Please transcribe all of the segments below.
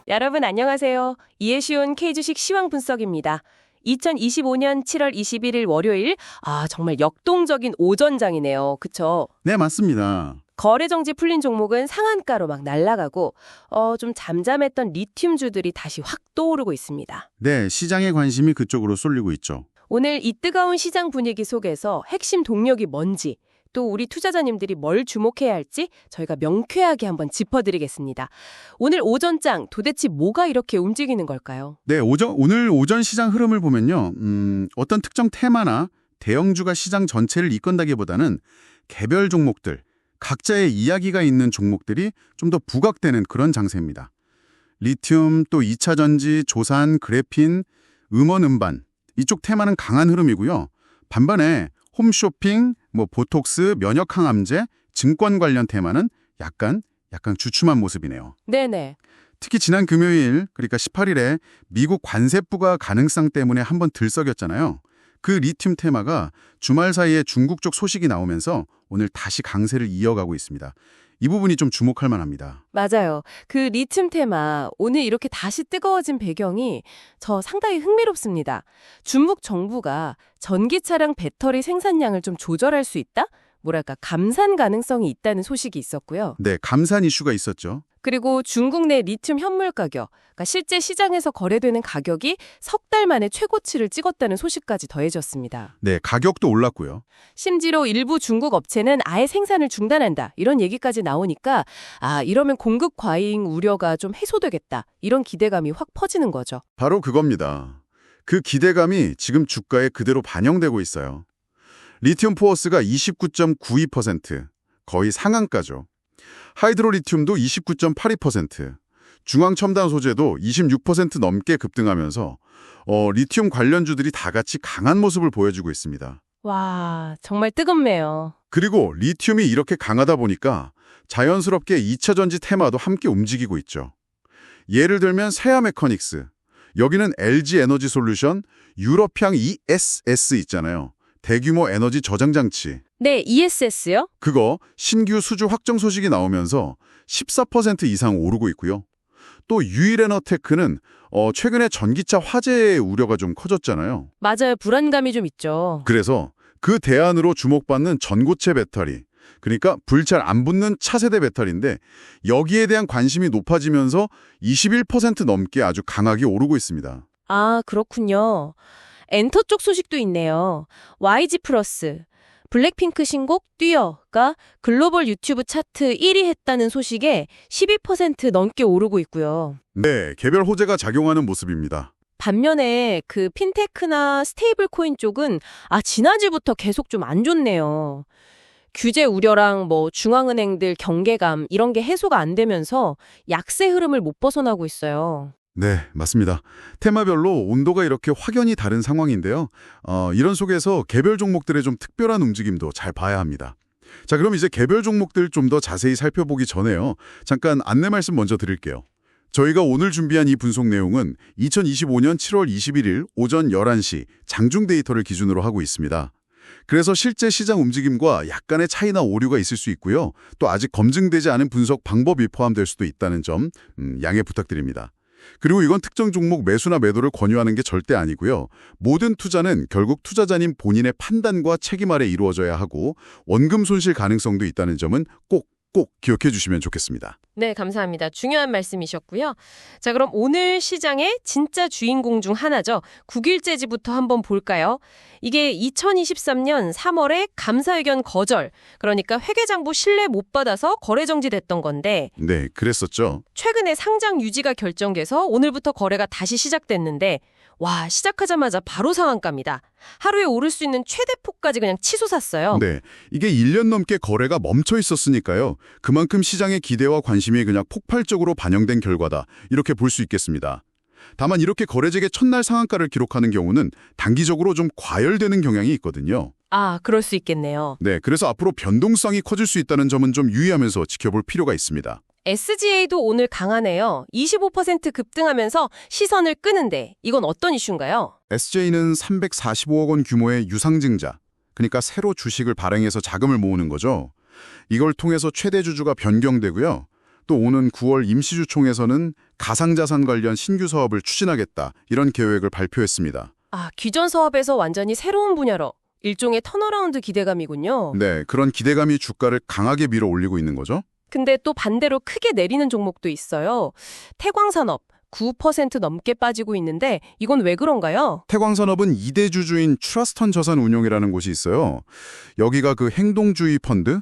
여러분 안녕하세요. 이해 쉬운 K주식 시황 분석입니다. 2025년 7월 21일 월요일, 정말 역동적인 오전장이네요. 그쵸? 네, 맞습니다. 거래 정지 풀린 종목은 상한가로 막 날아가고 좀 잠잠했던 리튬주들이 다시 확 떠오르고 있습니다. 네, 시장의 관심이 그쪽으로 쏠리고 있죠. 오늘 이 뜨거운 시장 분위기 속에서 핵심 동력이 뭔지, 또 우리 투자자님들이 뭘 주목해야 할지 저희가 명쾌하게 한번 짚어드리겠습니다. 오늘 오전장 도대체 뭐가 이렇게 움직이는 걸까요? 네, 오늘 오전 시장 흐름을 보면요. 어떤 특정 테마나 대형주가 시장 전체를 이끈다기보다는 개별 종목들, 각자의 이야기가 있는 종목들이 좀 더 부각되는 그런 장세입니다. 리튬, 또 2차 전지, 조산, 그래핀, 음원, 음반 이쪽 테마는 강한 흐름이고요. 반반에 홈쇼핑, 보톡스, 면역 항암제, 증권 관련 테마는 약간 주춤한 모습이네요. 네네. 특히 지난 금요일, 그러니까 18일에 미국 관세 부과 가능성 때문에 한번 들썩였잖아요. 그 리튬 테마가 주말 사이에 중국 쪽 소식이 나오면서 오늘 다시 강세를 이어가고 있습니다. 이 부분이 좀 주목할 만합니다. 맞아요. 그 리튬 테마, 오늘 이렇게 다시 뜨거워진 배경이 저 상당히 흥미롭습니다. 중국 정부가 전기차량 배터리 생산량을 좀 조절할 수 있다? 뭐랄까, 감산 가능성이 있다는 소식이 있었고요. 네, 감산 이슈가 있었죠. 그리고 중국 내 리튬 현물 가격, 그러니까 실제 시장에서 거래되는 가격이 석 달 만에 최고치를 찍었다는 소식까지 더해졌습니다. 네, 가격도 올랐고요. 심지어 일부 중국 업체는 아예 생산을 중단한다, 이런 얘기까지 나오니까 이러면 공급 과잉 우려가 좀 해소되겠다, 이런 기대감이 확 퍼지는 거죠. 바로 그겁니다. 그 기대감이 지금 주가에 그대로 반영되고 있어요. 리튬 포어스가 29.92%, 거의 상한가죠. 하이드로리튬도 29.82%, 중앙첨단 소재도 26% 넘게 급등하면서 리튬 관련주들이 다 같이 강한 모습을 보여주고 있습니다. 와, 정말 뜨겁네요. 그리고 리튬이 이렇게 강하다 보니까 자연스럽게 2차 전지 테마도 함께 움직이고 있죠. 예를 들면 세아 메커닉스, 여기는 LG 에너지 솔루션, 유럽향 ESS 있잖아요. 대규모 에너지 저장 장치. 네, ESS요? 그거 신규 수주 확정 소식이 나오면서 14% 이상 오르고 있고요. 또 유일에너테크는 최근에 전기차 화재의 우려가 좀 커졌잖아요. 맞아요. 불안감이 좀 있죠. 그래서 그 대안으로 주목받는 전고체 배터리, 그러니까 불 잘 안 붙는 차세대 배터리인데 여기에 대한 관심이 높아지면서 21% 넘게 아주 강하게 오르고 있습니다. 아, 그렇군요. 엔터 쪽 소식도 있네요. YG 플러스, 블랙핑크 신곡 뛰어가 글로벌 유튜브 차트 1위 했다는 소식에 12% 넘게 오르고 있고요. 네, 개별 호재가 작용하는 모습입니다. 반면에 그 핀테크나 스테이블 코인 쪽은 지난주부터 계속 좀 안 좋네요. 규제 우려랑 중앙은행들 경계감 이런 게 해소가 안 되면서 약세 흐름을 못 벗어나고 있어요. 네, 맞습니다. 테마별로 온도가 이렇게 확연히 다른 상황인데요. 이런 속에서 개별 종목들의 좀 특별한 움직임도 잘 봐야 합니다. 자, 그럼 이제 개별 종목들 좀 더 자세히 살펴보기 전에요. 잠깐 안내 말씀 먼저 드릴게요. 저희가 오늘 준비한 이 분석 내용은 2025년 7월 21일 오전 11시 장중 데이터를 기준으로 하고 있습니다. 그래서 실제 시장 움직임과 약간의 차이나 오류가 있을 수 있고요. 또 아직 검증되지 않은 분석 방법이 포함될 수도 있다는 점 양해 부탁드립니다. 그리고 이건 특정 종목 매수나 매도를 권유하는 게 절대 아니고요. 모든 투자는 결국 투자자님 본인의 판단과 책임 아래 이루어져야 하고 원금 손실 가능성도 있다는 점은 꼭 기억해 주시면 좋겠습니다. 네, 감사합니다. 중요한 말씀이셨고요. 자, 그럼 오늘 시장의 진짜 주인공 중 하나죠. 국일제지부터 한번 볼까요? 이게 2023년 3월에 감사의견 거절, 그러니까 회계장부 신뢰 못 받아서 거래 정지됐던 건데 네, 그랬었죠. 최근에 상장 유지가 결정돼서 오늘부터 거래가 다시 시작됐는데 시작하자마자 바로 상한가입니다. 하루에 오를 수 있는 최대폭까지 그냥 치솟았어요. 네, 이게 1년 넘게 거래가 멈춰 있었으니까요. 그만큼 시장의 기대와 관심이 그냥 폭발적으로 반영된 결과다. 이렇게 볼 수 있겠습니다. 다만 이렇게 거래액의 첫날 상한가를 기록하는 경우는 단기적으로 좀 과열되는 경향이 있거든요. 그럴 수 있겠네요. 네, 그래서 앞으로 변동성이 커질 수 있다는 점은 좀 유의하면서 지켜볼 필요가 있습니다. SGA도 오늘 강하네요. 25% 급등하면서 시선을 끄는데 이건 어떤 이슈인가요? SJ는 345억 원 규모의 유상증자, 그러니까 새로 주식을 발행해서 자금을 모으는 거죠. 이걸 통해서 최대 주주가 변경되고요. 또 오는 9월 임시주총에서는 가상자산 관련 신규 사업을 추진하겠다 이런 계획을 발표했습니다. 아, 기존 사업에서 완전히 새로운 분야로 일종의 턴어라운드 기대감이군요. 네, 그런 기대감이 주가를 강하게 밀어 올리고 있는 거죠. 근데 또 반대로 크게 내리는 종목도 있어요. 태광산업 9% 넘게 빠지고 있는데 이건 왜 그런가요? 태광산업은 2대 주주인 트러스턴 자산운용이라는 곳이 있어요. 여기가 그 행동주의 펀드?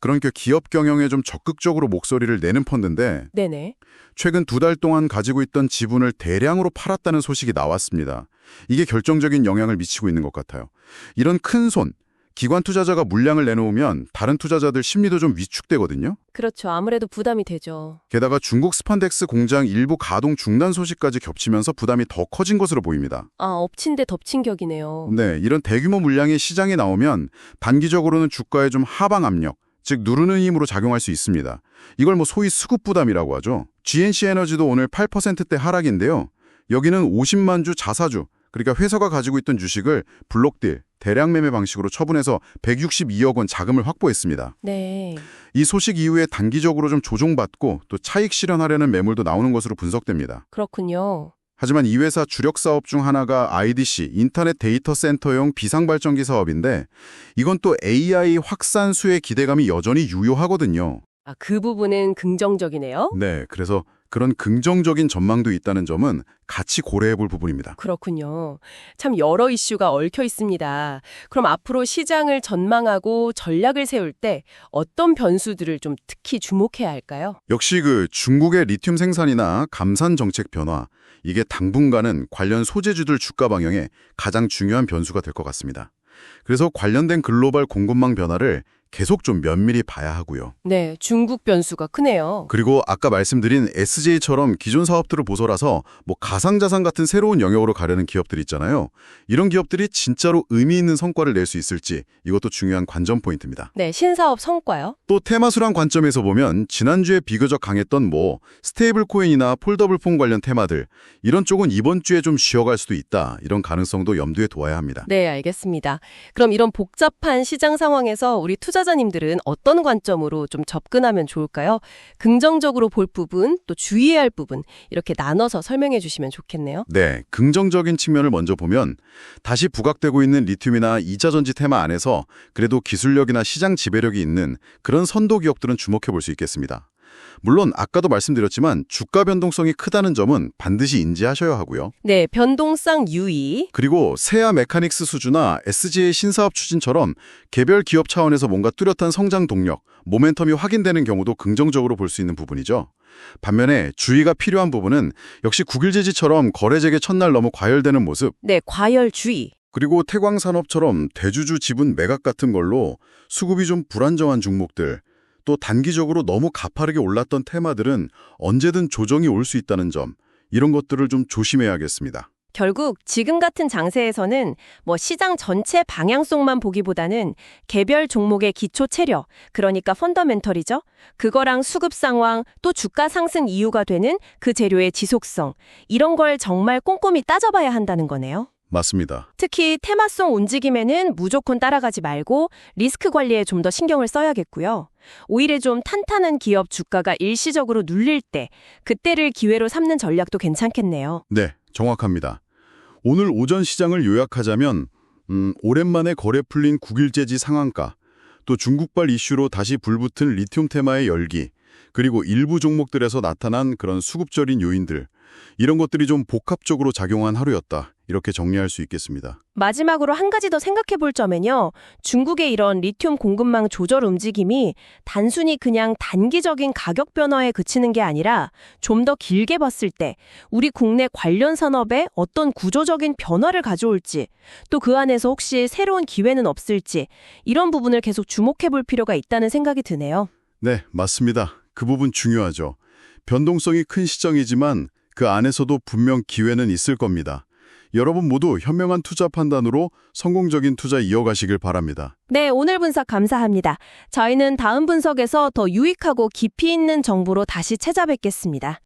그러니까 기업 경영에 좀 적극적으로 목소리를 내는 펀드인데 네네. 최근 2달 동안 가지고 있던 지분을 대량으로 팔았다는 소식이 나왔습니다. 이게 결정적인 영향을 미치고 있는 것 같아요. 이런 큰 손, 기관 투자자가 물량을 내놓으면 다른 투자자들 심리도 좀 위축되거든요. 그렇죠. 아무래도 부담이 되죠. 게다가 중국 스판덱스 공장 일부 가동 중단 소식까지 겹치면서 부담이 더 커진 것으로 보입니다. 아, 엎친 데 덮친 격이네요. 네, 이런 대규모 물량이 시장에 나오면 단기적으로는 주가에 좀 하방 압력, 즉 누르는 힘으로 작용할 수 있습니다. 이걸 소위 수급 부담이라고 하죠. GNC 에너지도 오늘 8%대 하락인데요. 여기는 50만 주 자사주, 그러니까 회사가 가지고 있던 주식을 블록딜, 대량 매매 방식으로 처분해서 162억 원 자금을 확보했습니다. 네. 이 소식 이후에 단기적으로 좀 조정받고 또 차익 실현하려는 매물도 나오는 것으로 분석됩니다. 그렇군요. 하지만 이 회사 주력 사업 중 하나가 IDC, 인터넷 데이터 센터용 비상발전기 사업인데 이건 또 AI 확산수의 기대감이 여전히 유효하거든요. 아, 그 부분은 긍정적이네요. 네, 그래서 그런 긍정적인 전망도 있다는 점은 같이 고려해 볼 부분입니다. 그렇군요. 참 여러 이슈가 얽혀 있습니다. 그럼 앞으로 시장을 전망하고 전략을 세울 때 어떤 변수들을 좀 특히 주목해야 할까요? 역시 그 중국의 리튬 생산이나 감산 정책 변화, 이게 당분간은 관련 소재주들 주가 방향에 가장 중요한 변수가 될 것 같습니다. 그래서 관련된 글로벌 공급망 변화를 계속 좀 면밀히 봐야 하고요. 네, 중국 변수가 크네요. 그리고 아까 말씀드린 SJ처럼 기존 사업들을 보소라서 가상자산 같은 새로운 영역으로 가려는 기업들 있잖아요. 이런 기업들이 진짜로 의미 있는 성과를 낼 수 있을지 이것도 중요한 관전 포인트입니다. 네, 신사업 성과요? 또 테마수랑 관점에서 보면 지난주에 비교적 강했던 스테이블 코인이나 폴더블폰 관련 테마들 이런 쪽은 이번 주에 좀 쉬어갈 수도 있다. 이런 가능성도 염두에 둬야 합니다. 네, 알겠습니다. 그럼 이런 복잡한 시장 상황에서 우리 투자자님들은 어떤 관점으로 좀 접근하면 좋을까요? 긍정적으로 볼 부분, 또 주의해야 할 부분 이렇게 나눠서 설명해 주시면 좋겠네요. 네, 긍정적인 측면을 먼저 보면 다시 부각되고 있는 리튬이나 2차전지 테마 안에서 그래도 기술력이나 시장 지배력이 있는 그런 선도 기업들은 주목해 볼 수 있겠습니다. 물론 아까도 말씀드렸지만 주가 변동성이 크다는 점은 반드시 인지하셔야 하고요. 네, 변동성 유의. 그리고 세아 메카닉스 수주나 SG의 신사업 추진처럼 개별 기업 차원에서 뭔가 뚜렷한 성장 동력, 모멘텀이 확인되는 경우도 긍정적으로 볼 수 있는 부분이죠. 반면에 주의가 필요한 부분은 역시 국일제지처럼 거래 재개 첫날 너무 과열되는 모습, 네, 과열주의. 그리고 태광산업처럼 대주주 지분 매각 같은 걸로 수급이 좀 불안정한 종목들, 또 단기적으로 너무 가파르게 올랐던 테마들은 언제든 조정이 올 수 있다는 점, 이런 것들을 좀 조심해야겠습니다. 결국 지금 같은 장세에서는 시장 전체 방향성만 보기보다는 개별 종목의 기초 체력, 그러니까 펀더멘털이죠. 그거랑 수급 상황, 또 주가 상승 이유가 되는 그 재료의 지속성, 이런 걸 정말 꼼꼼히 따져봐야 한다는 거네요. 맞습니다. 특히 테마성 움직임에는 무조건 따라가지 말고 리스크 관리에 좀 더 신경을 써야겠고요. 오히려 좀 탄탄한 기업 주가가 일시적으로 눌릴 때, 그때를 기회로 삼는 전략도 괜찮겠네요. 네, 정확합니다. 오늘 오전 시장을 요약하자면 오랜만에 거래 풀린 국일제지 상한가, 또 중국발 이슈로 다시 불붙은 리튬 테마의 열기, 그리고 일부 종목들에서 나타난 그런 수급적인 요인들, 이런 것들이 좀 복합적으로 작용한 하루였다. 이렇게 정리할 수 있겠습니다. 마지막으로 한 가지 더 생각해 볼 점은요. 중국의 이런 리튬 공급망 조절 움직임이 단순히 그냥 단기적인 가격 변화에 그치는 게 아니라 좀 더 길게 봤을 때 우리 국내 관련 산업에 어떤 구조적인 변화를 가져올지, 또 그 안에서 혹시 새로운 기회는 없을지, 이런 부분을 계속 주목해 볼 필요가 있다는 생각이 드네요. 네, 맞습니다. 그 부분 중요하죠. 변동성이 큰 시장이지만 그 안에서도 분명 기회는 있을 겁니다. 여러분 모두 현명한 투자 판단으로 성공적인 투자 이어가시길 바랍니다. 네, 오늘 분석 감사합니다. 저희는 다음 분석에서 더 유익하고 깊이 있는 정보로 다시 찾아뵙겠습니다.